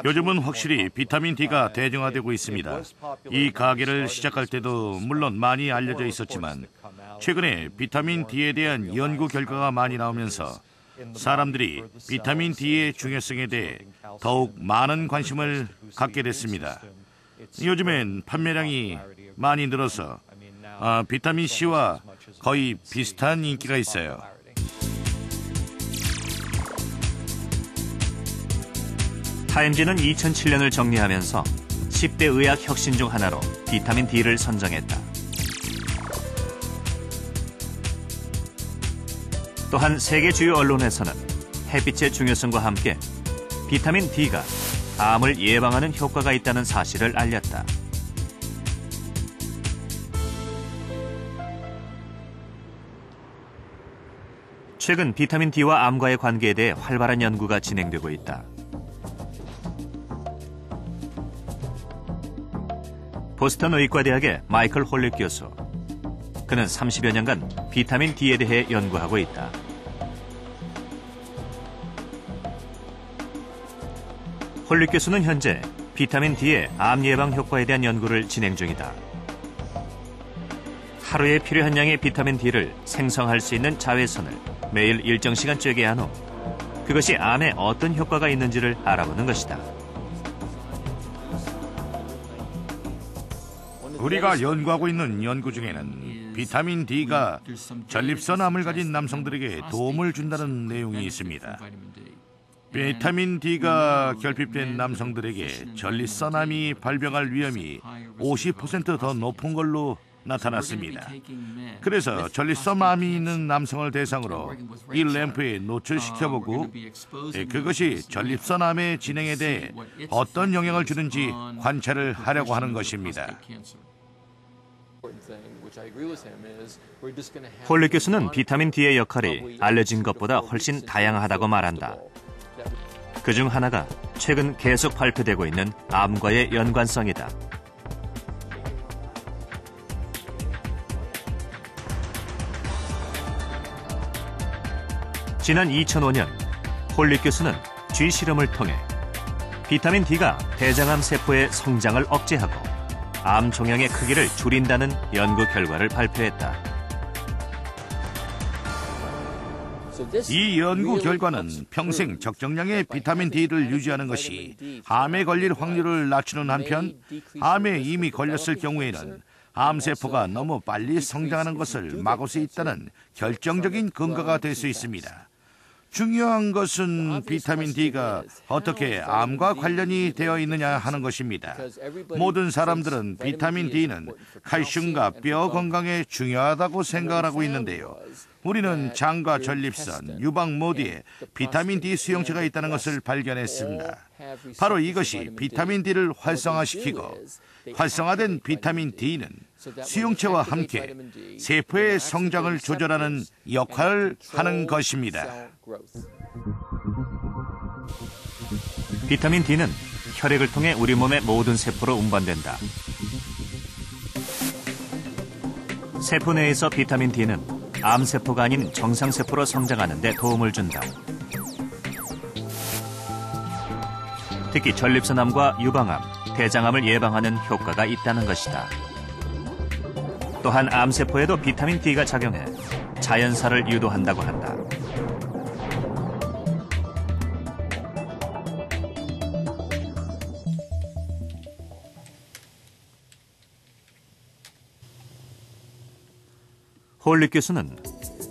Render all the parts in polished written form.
요즘은 확실히 비타민 D가 대중화되고 있습니다. 이 가게를 시작할 때도 물론 많이 알려져 있었지만 최근에 비타민 D에 대한 연구 결과가 많이 나오면서 사람들이 비타민 D의 중요성에 대해 더욱 많은 관심을 갖게 됐습니다. 요즘엔 판매량이 많이 늘어서 비타민 C와 거의 비슷한 인기가 있어요. 타임지는 2007년을 정리하면서 10대 의학 혁신 중 하나로 비타민 D를 선정했다. 또한 세계 주요 언론에서는 햇빛의 중요성과 함께 비타민 D가 암을 예방하는 효과가 있다는 사실을 알렸다. 최근 비타민 D와 암과의 관계에 대해 활발한 연구가 진행되고 있다. 보스턴 의과대학의 마이클 홀릭 교수. 그는 30여 년간 비타민 D에 대해 연구하고 있다. 홀릭 교수는 현재 비타민 D의 암 예방 효과에 대한 연구를 진행 중이다. 하루에 필요한 양의 비타민 D를 생성할 수 있는 자외선을 매일 일정 시간 쬐게 한 후 그것이 암에 어떤 효과가 있는지를 알아보는 것이다. 우리가 연구하고 있는 연구 중에는 비타민 D가 전립선암을 가진 남성들에게 도움을 준다는 내용이 있습니다. 비타민 D가 결핍된 남성들에게 전립선암이 발병할 위험이 50% 높은 걸로 나타났습니다. 그래서 전립선암이 있는 남성을 대상으로 이 램프에 노출시켜보고 그것이 전립선암의 진행에 대해 어떤 영향을 주는지 관찰을 하려고 하는 것입니다. 홀릭 교수는 비타민 D의 역할이 알려진 것보다 훨씬 다양하다고 말한다. 그중 하나가 최근 계속 발표되고 있는 암과의 연관성이다. 지난 2005년 홀릭 교수는 쥐 실험을 통해 비타민 D가 대장암 세포의 성장을 억제하고 암 종양의 크기를 줄인다는 연구 결과를 발표했다. 이 연구 결과는 평생 적정량의 비타민 D를 유지하는 것이 암에 걸릴 확률을 낮추는 한편 암에 이미 걸렸을 경우에는 암세포가 너무 빨리 성장하는 것을 막을 수 있다는 결정적인 근거가 될 수 있습니다. 중요한 것은 비타민 D가 어떻게 암과 관련이 되어 있느냐 하는 것입니다. 모든 사람들은 비타민 D는 칼슘과 뼈 건강에 중요하다고 생각을 하고 있는데요. 우리는 장과 전립선, 유방 모두에 비타민 D 수용체가 있다는 것을 발견했습니다. 바로 이것이 비타민 D를 활성화시키고 활성화된 비타민 D는 수용체와 함께 세포의 성장을 조절하는 역할을 하는 것입니다. 비타민 D는 혈액을 통해 우리 몸의 모든 세포로 운반된다. 세포 내에서 비타민 D는 암세포가 아닌 정상세포로 성장하는 데 도움을 준다. 특히 전립선암과 유방암, 대장암을 예방하는 효과가 있다는 것이다. 또한 암세포에도 비타민 D가 작용해 자연사를 유도한다고 한다. 홀릭 교수는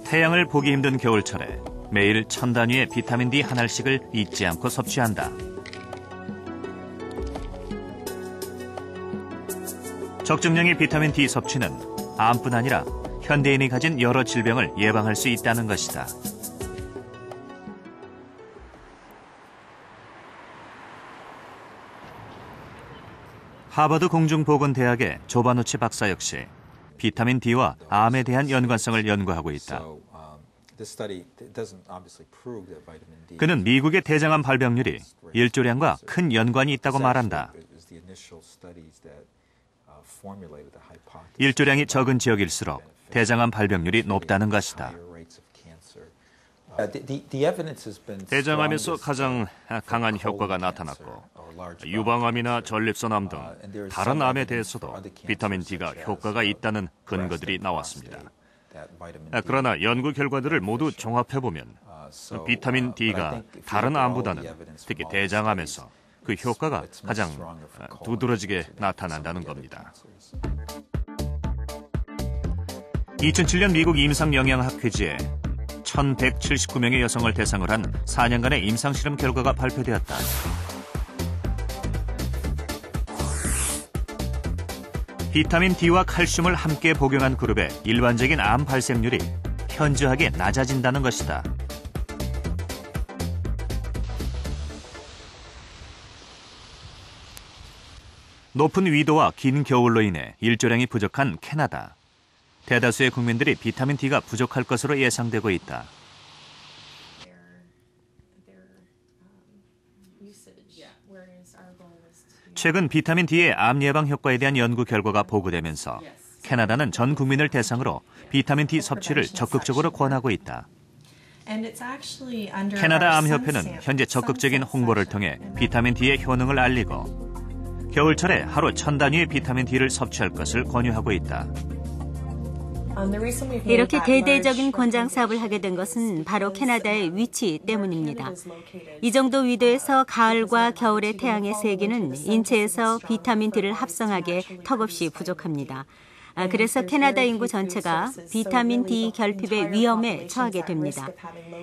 태양을 보기 힘든 겨울철에 매일 1000단위의 비타민 D 한 알씩을 잊지 않고 섭취한다. 적정량의 비타민 D 섭취는 암뿐 아니라 현대인이 가진 여러 질병을 예방할 수 있다는 것이다. 하버드 공중보건대학의 조바누치 박사 역시 비타민 D와 암에 대한 연관성을 연구하고 있다. 그는 미국의 대장암 발병률이 일조량과 큰 연관이 있다고 말한다. 일조량이 적은 지역일수록 대장암 발병률이 높다는 것이다. 대장암에서 가장 강한 효과가 나타났고 유방암이나 전립선암 등 다른 암에 대해서도 비타민 D가 효과가 있다는 근거들이 나왔습니다. 그러나 연구 결과들을 모두 종합해보면 비타민 D가 다른 암보다는 특히 대장암에서 그 효과가 가장 두드러지게 나타난다는 겁니다. 2007년 미국 임상영양학회지에 1179명의 여성을 대상으로 한 4년간의 임상실험 결과가 발표되었다. 비타민 D와 칼슘을 함께 복용한 그룹의 일반적인 암 발생률이 현저하게 낮아진다는 것이다. 높은 위도와 긴 겨울로 인해 일조량이 부족한 캐나다. 대다수의 국민들이 비타민 D가 부족할 것으로 예상되고 있다. 최근 비타민 D의 암 예방 효과에 대한 연구 결과가 보고되면서 캐나다는 전 국민을 대상으로 비타민 D 섭취를 적극적으로 권하고 있다. 캐나다 암협회는 현재 적극적인 홍보를 통해 비타민 D의 효능을 알리고 겨울철에 하루 1000단위의 비타민 D를 섭취할 것을 권유하고 있다. 이렇게 대대적인 권장 사업을 하게 된 것은 바로 캐나다의 위치 때문입니다. 이 정도 위도에서 가을과 겨울의 태양의 세기는 인체에서 비타민 D를 합성하기에 턱없이 부족합니다. 그래서 캐나다 인구 전체가 비타민 D 결핍의 위험에 처하게 됩니다.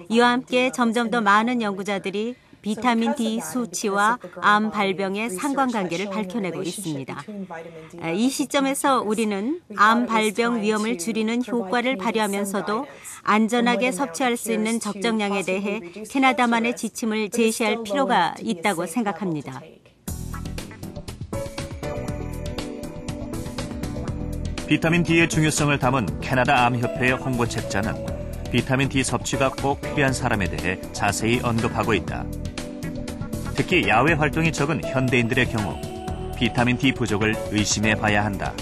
이와 함께 점점 더 많은 연구자들이 비타민 D 수치와 암 발병의 상관관계를 밝혀내고 있습니다. 이 시점에서 우리는 암 발병 위험을 줄이는 효과를 발휘하면서도 안전하게 섭취할 수 있는 적정량에 대해 캐나다만의 지침을 제시할 필요가 있다고 생각합니다. 비타민 D의 중요성을 담은 캐나다 암협회의 홍보 책자는 비타민 D 섭취가 꼭 필요한 사람에 대해 자세히 언급하고 있다. 특히 야외 활동이 적은 현대인들의 경우 비타민 D 부족을 의심해 봐야 한다.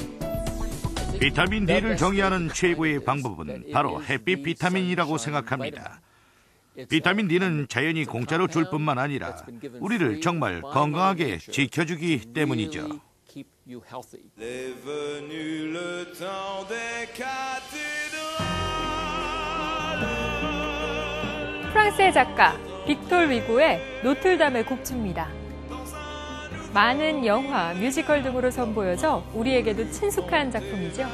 비타민 D를 정의하는 최고의 방법은 바로 햇빛 비타민이라고 생각합니다. 비타민 D는 자연이 공짜로 줄 뿐만 아니라 우리를 정말 건강하게 지켜주기 때문이죠. 프랑스의 작가 빅톨 위고의 노틀담의 곡주입니다. 많은 영화, 뮤지컬 등으로 선보여져 우리에게도 친숙한 작품이죠.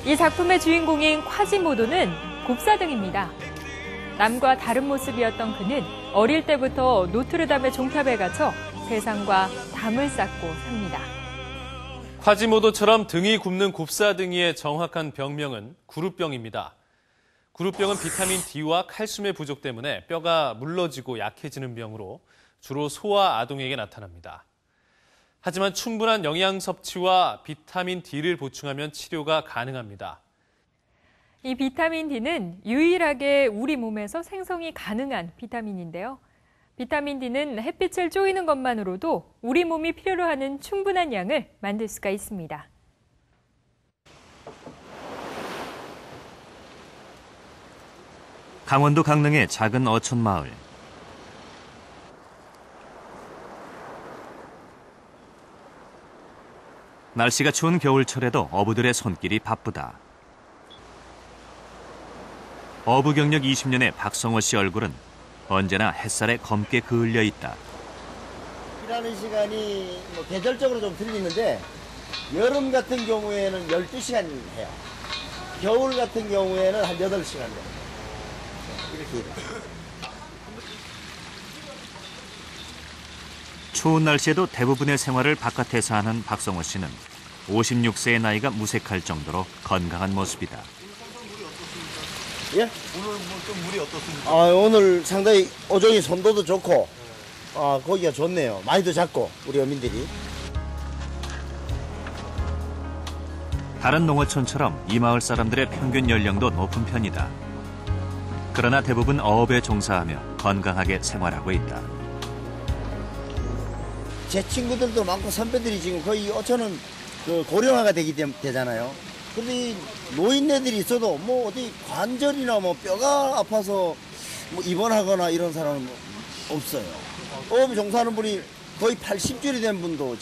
이 작품의 주인공인 콰지모도는 곱사등입니다. 남과 다른 모습이었던 그는 어릴 때부터 노트르담의 종탑에 갇혀 세상과 담을 쌓고 삽니다. 콰지모도처럼 등이 굽는 곱사등이의 정확한 병명은 구루병입니다. 구루병은 비타민 D와 칼슘의 부족 때문에 뼈가 물러지고 약해지는 병으로 주로 소와 아동에게 나타납니다. 하지만 충분한 영양 섭취와 비타민 D를 보충하면 치료가 가능합니다. 이 비타민 D는 유일하게 우리 몸에서 생성이 가능한 비타민인데요. 비타민 D는 햇빛을 쬐이는 것만으로도 우리 몸이 필요로 하는 충분한 양을 만들 수가 있습니다. 강원도 강릉의 작은 어촌 마을. 날씨가 추운 겨울철에도 어부들의 손길이 바쁘다. 어부 경력 20년의 박성호 씨 얼굴은 언제나 햇살에 검게 그을려 있다. 일하는 시간이 계절적으로 좀 틀리는데 여름 같은 경우에는 12시간 해요. 겨울 같은 경우에는 한 8시간 해요. 이렇게. 추운 날씨에도 대부분의 생활을 바깥에서 하는 박성호 씨는 56세의 나이가 무색할 정도로 건강한 모습이다. 예? 오늘 좀 물이 어떻습니까? 오늘 상당히 오종이 선도도 좋고 고기가 좋네요. 많이도 잡고 우리 어민들이. 다른 농어촌처럼 이 마을 사람들의 평균 연령도 높은 편이다. 그러나 대부분 어업에 종사하며 건강하게 생활하고 있다. 제 친구들도 많고 선배들이 지금 거의 어촌은 고령화가 되잖아요. 근데 이 노인네들이 있어도 뭐 어디 관절이나 뭐 뼈가 아파서 뭐 입원하거나 이런 사람은 없어요. 어업 종사하는 분이 거의 80줄이 된 분도